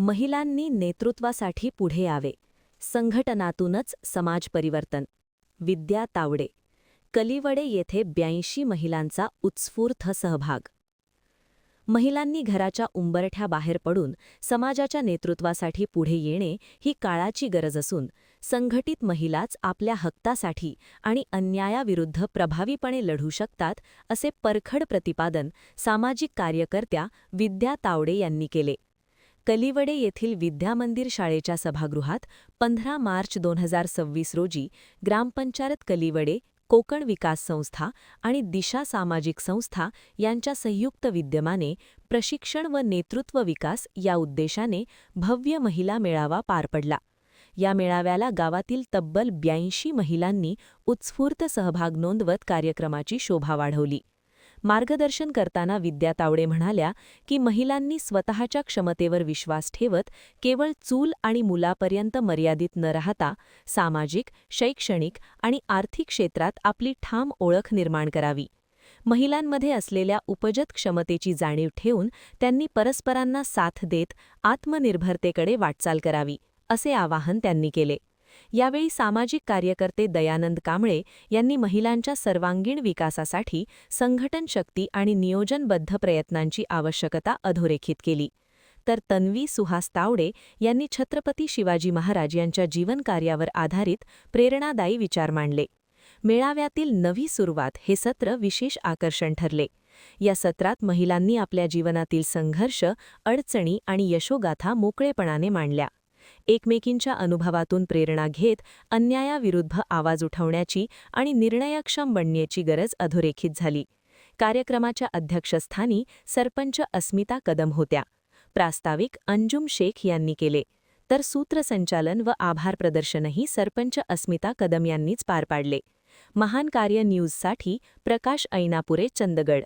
महिलांनी नेतृत्वासाठी पुढे यावे. संघटनातूनच समाज परिवर्तन. विद्या तावडे. कलिवडे येथे 82 महिलांचा उत्स्फूर्त सहभाग. महिलांनी घराच्या उंबरठ्या बाहेर पडून समाजाच्या नेतृत्वासाठी पुढे येणे ही काळाची गरज असून संघटित महिलाच आपल्या हक्कासाठी आणि अन्यायाविरुद्ध प्रभावीपणे लढू शकतात, असे परखड प्रतिपादन सामाजिक कार्यकर्त्या विद्या तावडे यांनी केले. कलिवडे येथील विद्यामंदिर शाळेच्या सभागृहात 15 मार्च 2026 रोजी ग्रामपंचायत कलिवडे, कोकण विकास संस्था आणि दिशा सामाजिक संस्था यांच्या संयुक्त विद्यमाने प्रशिक्षण व नेतृत्व विकास या उद्देशाने भव्य महिला मेळावा पार पडला. या मेळाव्याला गावातील तब्बल 82 महिलांनी उत्स्फूर्त सहभाग नोंदवत कार्यक्रमाची शोभा वाढवली. मार्गदर्शन करताना विद्या तावडे म्हणाल्या की महिलांनी स्वतःच्या क्षमतेवर विश्वास ठेवत केवळ चूल आणि मुलापर्यंत मर्यादित न राहता सामाजिक, शैक्षणिक आणि आर्थिक क्षेत्रात आपली ठाम ओळख निर्माण करावी. महिलांमध्ये असलेल्या उपजत क्षमतेची जाणीव ठेवून त्यांनी परस्परांना साथ देत आत्मनिर्भरतेकडे वाटचाल करावी, असे आवाहन त्यांनी केले. यावेळी सामाजिक कार्यकर्ते दयानंद कांबळे यांनी महिलांच्या सर्वांगीण विकासासाठी संघटन शक्ती आणि नियोजनबद्ध प्रयत्नांची आवश्यकता अधोरेखित केली. तर तन्वी सुहास तावडे यांनी छत्रपती शिवाजी महाराज यांच्या जीवनकार्यावर आधारित प्रेरणादायी विचार मांडले. मेळाव्यातील नवी सुरुवात हे सत्र विशेष आकर्षण ठरले. या सत्रात महिलांनी आपल्या जीवनातील संघर्ष, अडचणी आणि यशोगाथा मोकळेपणाने मांडल्या. एकमेकींच्या अनुभवातून प्रेरणा घेत अन्यायाविरुद्ध आवाज उठवण्याची आणि निर्णयक्षम बनण्याची गरज अधोरेखित झाली. कार्यक्रमाच्या अध्यक्षस्थानी सरपंच अस्मिता कदम होत्या. प्रास्ताविक अंजुम शेख यांनी केले, तर सूत्रसंचालन व आभार प्रदर्शनही सरपंच अस्मिता कदम यांनीच पार पाडले. महान कार्य न्यूजसाठी प्रकाश ऐनापुरे, चंदगड.